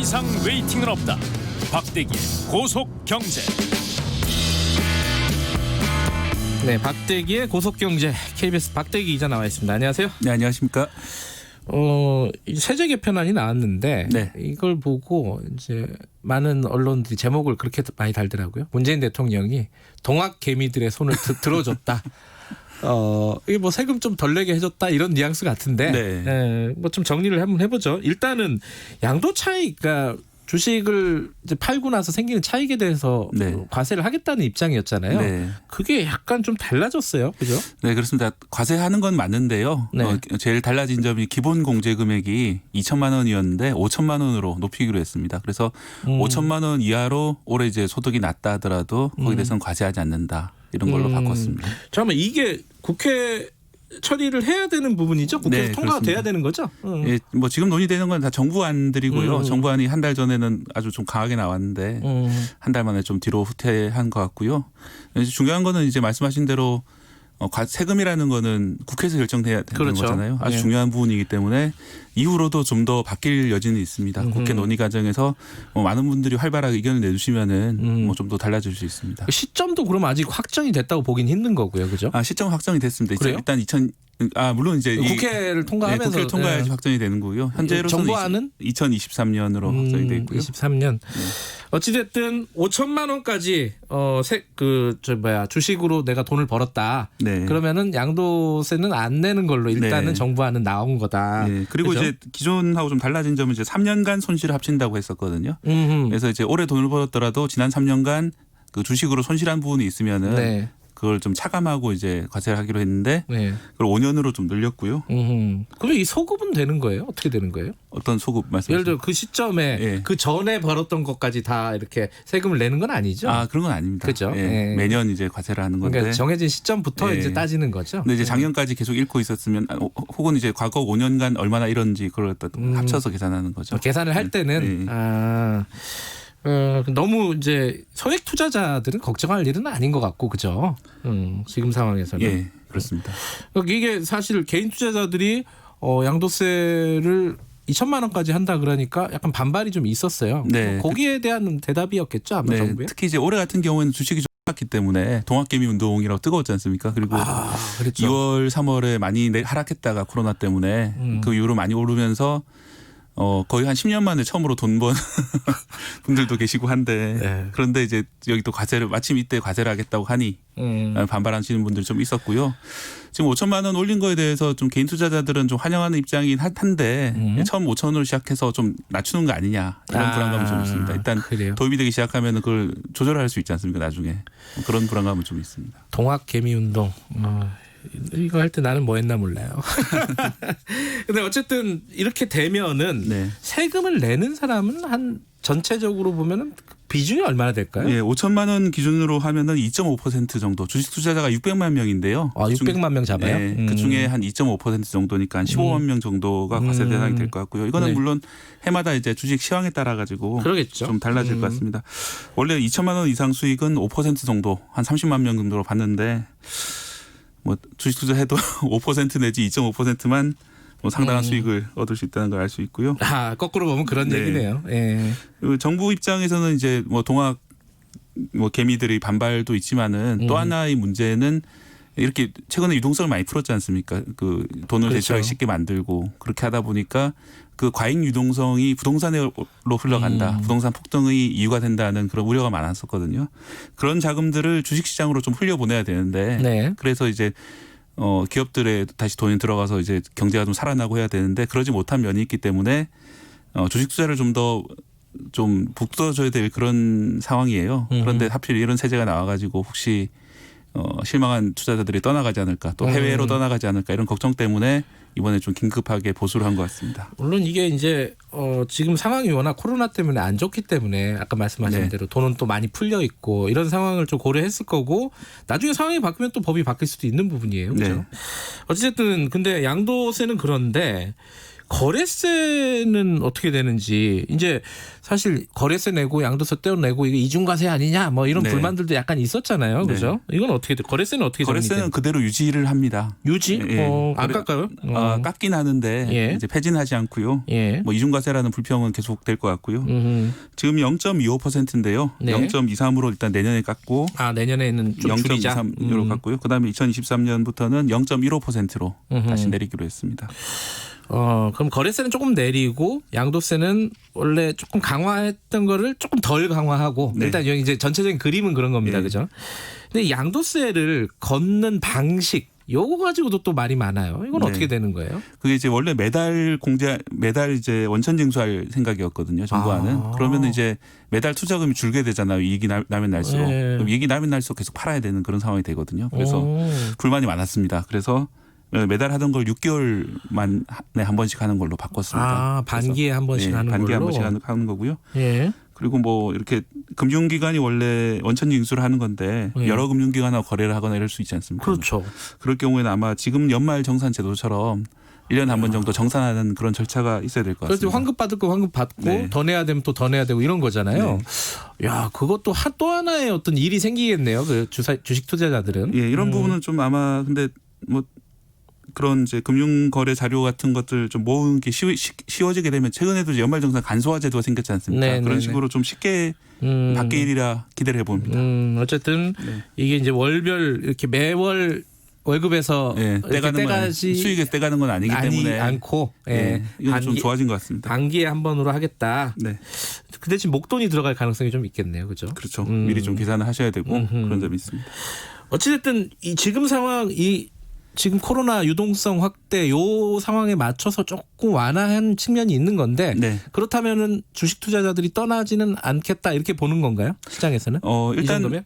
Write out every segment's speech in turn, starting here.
이상 웨이팅은 없다. 박대기의 고속경제. 네, 박대기의 고속경제 KBS 박대기 기자 나와 있습니다. 안녕하세요. 네, 안녕하십니까. 이 세제 개편안이 나왔는데 네. 이걸 보고 이제 많은 언론들이 제목을 그렇게 많이 달더라고요. 문재인 대통령이 동학 개미들의 손을 들어줬다. 이게 뭐 세금 좀 덜 내게 해줬다 이런 뉘앙스 같은데, 네. 뭐 좀 정리를 한번 해보죠. 일단은 양도 차익, 그러니까 주식을 이제 팔고 나서 생기는 차익에 대해서 네. 과세를 하겠다는 입장이었잖아요. 네. 그게 약간 좀 달라졌어요, 그죠? 네, 그렇습니다. 과세하는 건 맞는데요. 네. 제일 달라진 점이 기본 공제 금액이 2천만 원이었는데 5천만 원으로 높이기로 했습니다. 그래서 5천만 원 이하로 올해 이제 소득이 낮다 하더라도 거기에 대해서는 과세하지 않는다. 이런 걸로 바꿨습니다. 잠깐만, 이게 국회 처리를 해야 되는 부분이죠? 국회에서 네, 통과가 그렇습니다. 돼야 되는 거죠? 예, 뭐 지금 논의되는 건 다 정부안들이고요. 정부안이 한 달 전에는 아주 좀 강하게 나왔는데 한 달 만에 좀 뒤로 후퇴한 것 같고요. 중요한 거는 이제 말씀하신 대로 세금이라는 거는 국회에서 결정돼야 되는 그렇죠. 거잖아요. 아주 네. 중요한 부분이기 때문에 이후로도 좀 더 바뀔 여지는 있습니다. 국회 논의 과정에서 많은 분들이 활발하게 의견을 내주시면은 좀 더 달라질 수 있습니다. 시점도 그럼 아직 확정이 됐다고 보긴 힘든 거고요, 그죠? 시점 확정이 됐습니다. 그래요? 일단 물론 이제 국회를 통과하면서 국회를 통과해야지 확정이 되는 거고요. 현재로서는 정부안은 2023년으로 확정이 돼 있고요. 23년. 어찌됐든 5천만 원까지 주식으로 내가 돈을 벌었다. 네. 그러면은 양도세는 안 내는 걸로 일단은 네. 정부안은 나온 거다. 네. 그리고 그죠? 이제 기존하고 좀 달라진 점은 이제 3년간 손실을 합친다고 했었거든요. 음흠. 그래서 이제 올해 돈을 벌었더라도 지난 3년간 그 주식으로 손실한 부분이 있으면은 네. 그걸 좀 차감하고 이제 과세를 하기로 했는데 네. 그걸 5년으로 좀 늘렸고요. 그럼 이 소급은 되는 거예요? 어떻게 되는 거예요? 어떤 소급 말씀하시죠? 예를 들어 그 시점에 예. 그 전에 벌었던 것까지 다 이렇게 세금을 내는 건 아니죠? 그런 건 아닙니다. 그죠? 예. 예. 매년 이제 과세를 하는 건데. 그러니까 정해진 시점부터 예. 이제 따지는 거죠. 근데 이제 작년까지 계속 잃고 있었으면 혹은 이제 과거 5년간 얼마나 잃었는지 그걸 또 합쳐서 계산하는 거죠. 계산을 할 때는 너무 이제 소액 투자자들은 걱정할 일은 아닌 것 같고, 그죠? 지금 상황에서는. 예, 그렇습니다. 이게 사실 개인 투자자들이 양도세를 2천만 원까지 한다 그러니까 약간 반발이 좀 있었어요. 네. 거기에 대한 대답이었겠죠, 아마 네, 정부에. 특히 이제 올해 같은 경우에는 주식이 좀 올랐기 때문에 동학개미 운동이라고 뜨거웠지 않습니까? 그리고 그렇죠. 2월, 3월에 많이 하락했다가 코로나 때문에 그 이후로 많이 오르면서 거의 한 10년 만에 처음으로 돈 번 분들도 계시고 한데 네. 그런데 이제 여기 또 과세를 마침 이때 과세를 하겠다고 하니 반발하시는 분들이 좀 있었고요. 지금 5천만 원 올린 거에 대해서 좀 개인 투자자들은 좀 환영하는 입장이긴 한데 처음 5천 원으로 시작해서 좀 낮추는 거 아니냐 이런 불안감은 좀 있습니다. 일단 그래요? 도입이 되기 시작하면 그걸 조절할 수 있지 않습니까? 나중에 그런 불안감은 좀 있습니다. 동학 개미 운동. 이거 할 때 나는 뭐 했나 몰라요. 근데 어쨌든 이렇게 되면은 네. 세금을 내는 사람은 한 전체적으로 보면은 비중이 얼마나 될까요? 예, 5천만 원 기준으로 하면은 2.5% 정도. 주식 투자자가 600만 명인데요. 600만 명 잡아요? 네, 그 중에 한 2.5% 정도니까 한 15만 명 정도가 과세 대상이 될 것 같고요. 이거는 네. 물론 해마다 이제 주식 시황에 따라 가지고 그러겠죠. 좀 달라질 것 같습니다. 원래 2천만 원 이상 수익은 5% 정도, 한 30만 명 정도로 받는데 뭐 주식 투자해도 5% 내지 2.5%만 뭐 상당한 수익을 얻을 수 있다는 걸 알 수 있고요. 거꾸로 보면 그런 네. 얘기네요. 예. 그리고 정부 입장에서는 이제 뭐 동학 개미들의 반발도 있지만은 또 하나의 문제는 이렇게 최근에 유동성을 많이 풀었지 않습니까? 그 돈을 그렇죠. 대출하기 쉽게 만들고 그렇게 하다 보니까 그 과잉 유동성이 부동산으로 흘러간다. 부동산 폭등의 이유가 된다는 그런 우려가 많았었거든요. 그런 자금들을 주식시장으로 좀 흘려보내야 되는데 네. 그래서 이제 기업들에 다시 돈이 들어가서 이제 경제가 좀 살아나고 해야 되는데 그러지 못한 면이 있기 때문에 주식 투자를 좀 더 좀 북돋아줘야 될 그런 상황이에요. 그런데 하필 이런 세제가 나와가지고 혹시 실망한 투자자들이 떠나가지 않을까 또 해외로 떠나가지 않을까 이런 걱정 때문에 이번에 좀 긴급하게 보수를 한 것 같습니다. 물론 이게 이제 지금 상황이 워낙 코로나 때문에 안 좋기 때문에 아까 말씀하신 네. 대로 돈은 또 많이 풀려 있고 이런 상황을 좀 고려했을 거고 나중에 상황이 바뀌면 또 법이 바뀔 수도 있는 부분이에요. 그렇죠? 네. 어쨌든 근데 양도세는 그런데 거래세는 어떻게 되는지 이제 사실 거래세 내고 양도세 떼어내고 이게 이중과세 아니냐 뭐 이런 네. 불만들도 약간 있었잖아요. 네. 그죠? 이건 어떻게 돼? 거래세는 어떻게 거래세는 그대로 유지를 합니다. 유지? 안 깎아요? 깎긴 하는데 예. 이제 폐지하지 않고요. 예. 뭐 이중과세라는 불평은 계속될 것 같고요. 음. 지금 0.25%인데요. 네. 0.23으로 일단 내년에 깎고 내년에는 좀 줄이자. 0.23으로 깎고요. 그다음에 2023년부터는 0.15%로 다시 내리기로 했습니다. 그럼 거래세는 조금 내리고 양도세는 원래 조금 강화했던 거를 조금 덜 강화하고 네. 일단 여기 이제 전체적인 그림은 그런 겁니다. 네. 그죠? 근데 양도세를 걷는 방식 요거 가지고도 또 말이 많아요. 이건 네. 어떻게 되는 거예요? 그게 이제 원래 매달 이제 원천 징수할 생각이었거든요. 정부안은. 그러면 이제 매달 투자금이 줄게 되잖아요. 이익이 나면 날수록. 네. 그럼 이익이 나면 날수록 계속 팔아야 되는 그런 상황이 되거든요. 그래서 불만이 많았습니다. 그래서 매달 하던 걸 6개월 만에 한 번씩 하는 걸로 바꿨습니다. 반기에 한 번씩 하는 반기에 걸로. 한 번씩 하는 거고요. 예. 그리고 뭐 이렇게 금융기관이 원래 원천 징수를 하는 건데 예. 여러 금융기관하고 거래를 하거나 이럴 수 있지 않습니까? 그렇죠. 그럴 경우에는 아마 지금 연말 정산 제도처럼 1년에 한 번 정도 정산하는 그런 절차가 있어야 될 것 그래서 같습니다. 환급 받을 거 환급 받고 네. 더 내야 되면 또 더 내야 되고 이런 거잖아요. 야, 그것도 또 하나의 어떤 일이 생기겠네요. 그 주식 투자자들은. 예, 이런 부분은 좀 아마 근데 뭐 그런 이제 금융거래 자료 같은 것들 좀 모으는 게 쉬워지게 되면 최근에도 이제 연말정산 간소화 제도가 생겼지 않습니까? 네, 그런 네, 식으로 좀 쉽게 바뀔 일이라 기대를 해봅니다. 어쨌든 이게 이제 월별 이렇게 매월 월급에서 예, 이렇게 떼가는 건 떼가지 수익에서 떼가는 건 아니기 때문에 않고 예, 이건 좀 좋아진 것 같습니다. 반기에 한 번으로 하겠다. 네, 그 대신 목돈이 들어갈 가능성이 좀 있겠네요. 그죠? 그렇죠. 미리 좀 계산을 하셔야 되고 그런 점이 있습니다. 어찌됐든 이 지금 상황 지금 코로나 유동성 확대 요 상황에 맞춰서 조금 완화한 측면이 있는 건데 네. 그렇다면은 주식 투자자들이 떠나지는 않겠다 이렇게 보는 건가요? 시장에서는? 이 일단 정도면?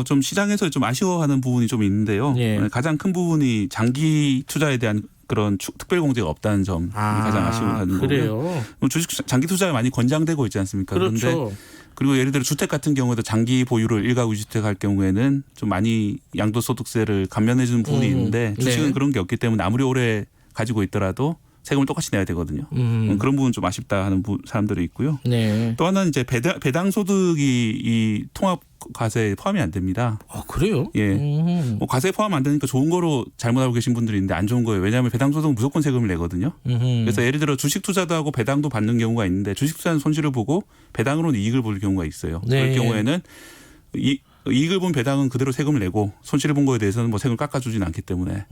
좀 시장에서 좀 아쉬워하는 부분이 좀 있는데요. 예. 가장 큰 부분이 장기 투자에 대한 그런 특별 공제가 없다는 점이 가장 아쉬워하는 그래요. 거고요. 주식 장기 투자가 많이 권장되고 있지 않습니까? 그렇죠. 그런데 그리고 예를 들어 주택 같은 경우에도 장기 보유를 일가구 주택 할 경우에는 좀 많이 양도소득세를 감면해 주는 부분이 있는데 주식은 네. 그런 게 없기 때문에 아무리 오래 가지고 있더라도 세금을 똑같이 내야 되거든요. 그런 부분 좀 아쉽다 하는 사람들이 있고요. 네. 또 하나는 이제 배당 소득이 이 통합 과세에 포함이 안 됩니다. 그래요? 예. 뭐 과세에 포함 안 되니까 좋은 거로 잘못 알고 계신 분들이 있는데 안 좋은 거예요. 왜냐하면 배당 소득은 무조건 세금을 내거든요. 그래서 예를 들어 주식 투자도 하고 배당도 받는 경우가 있는데 주식 투자는 손실을 보고 배당으로는 이익을 볼 경우가 있어요. 네. 그럴 경우에는 이익을 본 배당은 그대로 세금을 내고 손실을 본 거에 대해서는 뭐 세금을 깎아주지는 않기 때문에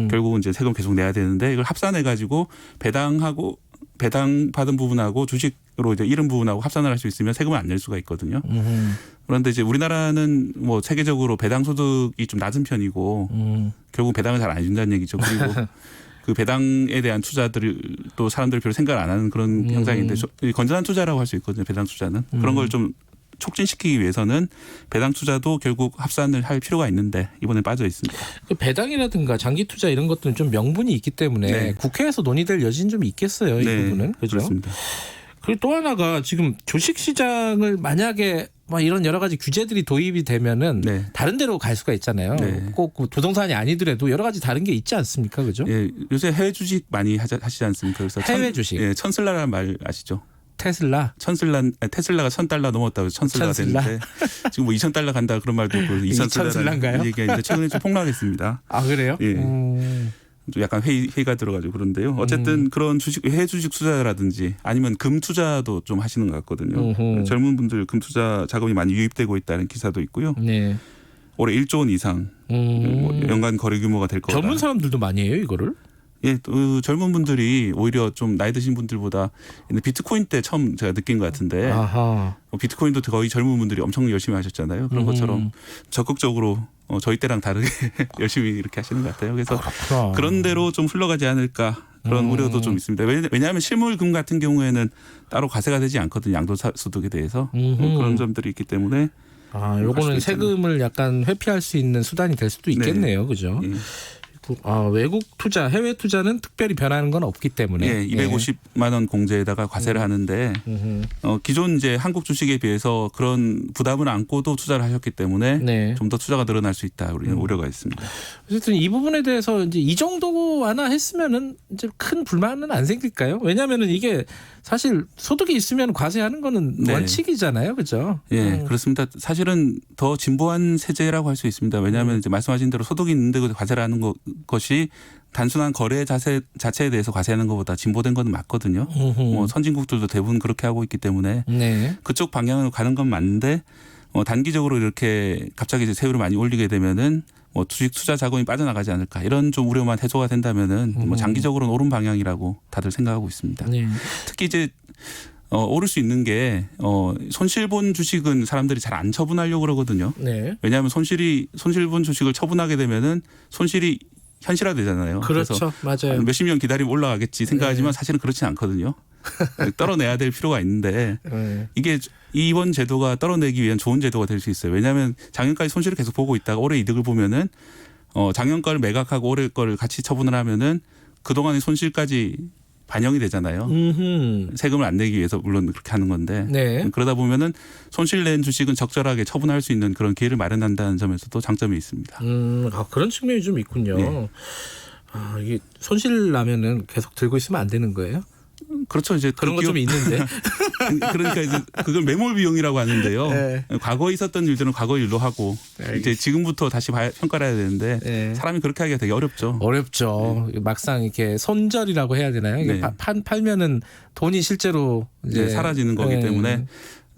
결국은 이제 세금 계속 내야 되는데 이걸 합산해 가지고 배당 받은 부분하고 주식으로 이제 잃은 부분하고 합산을 할 수 있으면 세금을 안 낼 수가 있거든요. 그런데 이제 우리나라는 뭐 세계적으로 배당 소득이 좀 낮은 편이고 결국 배당을 잘 안 준다는 얘기죠. 그리고 그 배당에 대한 투자들을 또 사람들이 별로 생각을 안 하는 그런 현상인데 건전한 투자라고 할 수 있거든요. 배당 투자는 그런 걸 좀 촉진시키기 위해서는 배당 투자도 결국 합산을 할 필요가 있는데 이번에 빠져 있습니다. 그 배당이라든가 장기 투자 이런 것들은 좀 명분이 있기 때문에 네. 국회에서 논의될 여지는 좀 있겠어요. 이 부분은. 그죠? 그렇습니다. 그리고 또 하나가 지금 주식 시장을 만약에 뭐 이런 여러 가지 규제들이 도입이 되면은 네. 다른 데로 갈 수가 있잖아요. 네. 꼭 부동산이 아니더라도 여러 가지 다른 게 있지 않습니까? 그죠? 예, 요새 해외 주식 많이 하시지 않습니까? 그래서 해외 주식. 예, 천슬라라는 말 아시죠? 테슬라. 테슬라가 $1,000 넘었다고 천슬라가 천슬라. 됐는데 지금 뭐 $2,000 간다 그런 말도 있고 천슬라인가요? 얘기가 있는데 최근에 좀 폭락했습니다. 그래요? 예. 좀 약간 회의가 들어가지고 그런데요. 어쨌든 그런 해외 주식 투자라든지 아니면 금 투자도 좀 하시는 것 같거든요. 젊은 분들 금 투자 자금이 많이 유입되고 있다는 기사도 있고요. 네. 올해 1조 원 이상 뭐 연간 거래 규모가 될 거다. 젊은 사람들도 많이 해요, 이거를? 예, 또 젊은 분들이 오히려 좀 나이 드신 분들보다 비트코인 때 처음 제가 느낀 것 같은데 비트코인도 거의 젊은 분들이 엄청 열심히 하셨잖아요. 그런 것처럼 적극적으로 저희 때랑 다르게 열심히 이렇게 하시는 것 같아요. 그래서 그렇구나. 그런 대로 좀 흘러가지 않을까 그런 우려도 좀 있습니다. 왜냐하면 실물금 같은 경우에는 따로 과세가 되지 않거든요. 양도소득에 대해서 그런 점들이 있기 때문에 요거는 세금을 약간 회피할 수 있는 수단이 될 수도 있겠네요. 그죠? 예. 외국 투자, 해외 투자는 특별히 변하는 건 없기 때문에. 예, 250만 원 공제에다가 과세를 하는데 기존 이제 한국 주식에 비해서 그런 부담을 안고도 투자를 하셨기 때문에 네. 좀 더 투자가 늘어날 수 있다 우리는 우려가 있습니다. 어쨌든 이 부분에 대해서 이제 이 정도 완화했으면은 이제 큰 불만은 안 생길까요? 왜냐하면은 이게 사실 소득이 있으면 과세하는 거는 네. 원칙이잖아요, 그렇죠? 예, 그렇습니다. 사실은 더 진보한 세제라고 할 수 있습니다. 왜냐하면 이제 말씀하신 대로 소득이 있는데 과세를 하는 것이 단순한 거래 자체에 대해서 과세하는 것보다 진보된 건 맞거든요. 뭐 선진국들도 대부분 그렇게 하고 있기 때문에 네. 그쪽 방향으로 가는 건 맞는데 단기적으로 이렇게 갑자기 이제 세율을 많이 올리게 되면은 뭐 주식 투자 자금이 빠져나가지 않을까 이런 좀 우려만 해소가 된다면은 뭐 장기적으로는 옳은 방향이라고 다들 생각하고 있습니다. 네. 특히 이제 오를 수 있는 게 손실본 주식은 사람들이 잘 안 처분하려고 그러거든요. 네. 왜냐하면 손실본 주식을 처분하게 되면은 손실이 현실화되잖아요. 그렇죠, 맞아요. 몇십 년 기다리면 올라가겠지 생각하지만 사실은 그렇지 않거든요. 떨어내야 될 필요가 있는데 네. 이게 이번 제도가 떨어내기 위한 좋은 제도가 될 수 있어요. 왜냐하면 작년까지 손실을 계속 보고 있다가 올해 이득을 보면은 작년 거를 매각하고 올해 거를 같이 처분을 하면은 그동안의 손실까지 반영이 되잖아요. 세금을 안 내기 위해서 물론 그렇게 하는 건데 네. 그러다 보면은 손실 낸 주식은 적절하게 처분할 수 있는 그런 기회를 마련한다는 점에서도 장점이 있습니다. 그런 측면이 좀 있군요. 네. 이게 손실 나면은 계속 들고 있으면 안 되는 거예요? 그렇죠. 이제 그런 거 좀 있는데. 그러니까 이제 그걸 매몰 비용이라고 하는데요. 네. 과거에 있었던 일들은 과거 일로 하고 이제 지금부터 다시 평가를 해야 되는데 네. 사람이 그렇게 하기가 되게 어렵죠. 어렵죠. 막상 이렇게 손절이라고 해야 되나요? 이게 네. 팔면은 돈이 실제로 이제 사라지는 거기 네. 때문에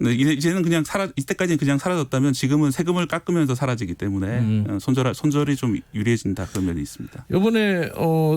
이제는 그냥 이때까지는 그냥 사라졌다면 지금은 세금을 깎으면서 사라지기 때문에 손절이 좀 유리해진다 그런 면이 있습니다. 이번에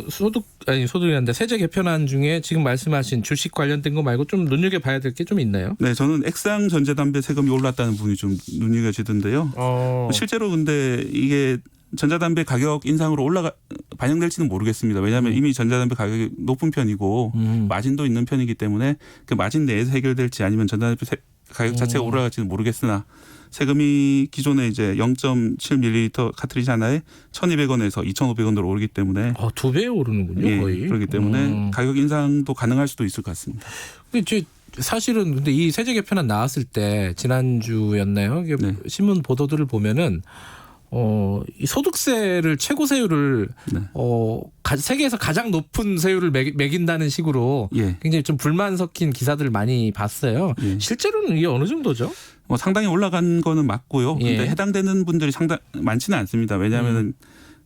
소득이란데 세제 개편안 중에 지금 말씀하신 주식 관련된 거 말고 좀 눈여겨 봐야 될 게 좀 있나요? 네, 저는 액상 전자담배 세금이 올랐다는 부분이 좀 눈여겨지던데요. 실제로 근데 이게 전자담배 가격 인상으로 반영될지는 모르겠습니다. 왜냐하면 이미 전자담배 가격이 높은 편이고 마진도 있는 편이기 때문에 그 마진 내에서 해결될지 아니면 전자담배 가격 자체가 올라갈지는 모르겠으나 세금이 기존에 이제 0.7ml 카트리지 하나에 1,200원에서 2,500원으로 오르기 때문에 2배 오르는군요, 거의. 그렇기 때문에 가격 인상도 가능할 수도 있을 것 같습니다. 근데 사실은 근데 이 세제 개편안 나왔을 때 지난주였나요? 이게 네. 신문 보도들을 보면은 이 소득세를 최고 세율을 네. 세계에서 가장 높은 세율을 매긴다는 식으로 예. 굉장히 좀 불만 섞인 기사들을 많이 봤어요. 예. 실제로는 이게 어느 정도죠? 상당히 올라간 거는 맞고요. 예. 근데 해당되는 분들이 많지는 않습니다. 왜냐하면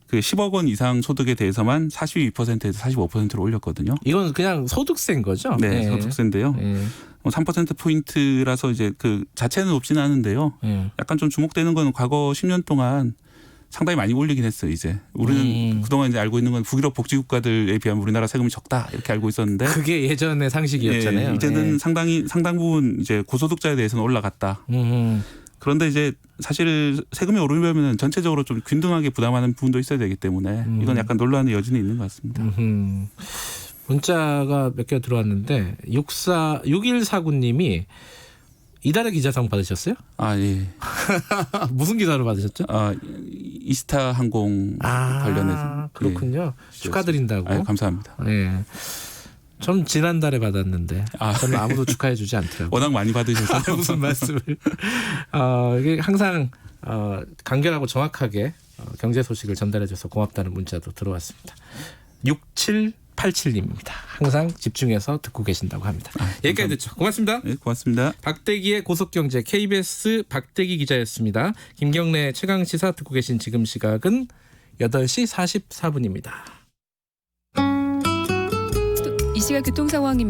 그 10억 원 이상 소득에 대해서만 42%에서 45%로 올렸거든요. 이건 그냥 소득세인 거죠? 네, 소득세인데요. 3%포인트라서 이제 그 자체는 높지는 않은데요. 약간 좀 주목되는 거는 과거 10년 동안 상당히 많이 올리긴 했어요, 이제. 우리는 그동안 이제 알고 있는 건 북유럽 복지국가들에 비하면 우리나라 세금이 적다 이렇게 알고 있었는데. 그게 예전의 상식이었잖아요. 이제는 상당 부분 이제 고소득자에 대해서는 올라갔다. 그런데 이제 사실 세금이 오르면 전체적으로 좀 균등하게 부담하는 부분도 있어야 되기 때문에 이건 약간 논란의 여지는 있는 것 같습니다. 문자가 몇 개 들어왔는데 6149님이 이달의 기자상 받으셨어요? 아, 예. 무슨 기사로 받으셨죠? 이스타 항공 관련해서. 그렇군요. 예. 축하드린다고. 감사합니다. 네. 전 지난달에 받았는데 저는 아무도 축하해주지 않더라고요. 워낙 많이 받으셔서 무슨 말씀을. 이게 항상 간결하고 정확하게 경제 소식을 전달해줘서 고맙다는 문자도 들어왔습니다. 6787님입니다. 항상 집중해서 듣고 계신다고 합니다. 여기까지 듣죠. 고맙습니다. 네, 고맙습니다. 박대기의 고속경제 KBS 박대기 기자였습니다. 김경래 최강시사 듣고 계신 지금 시각은 8시 44분입니다. 이 시각 교통 상황입니다.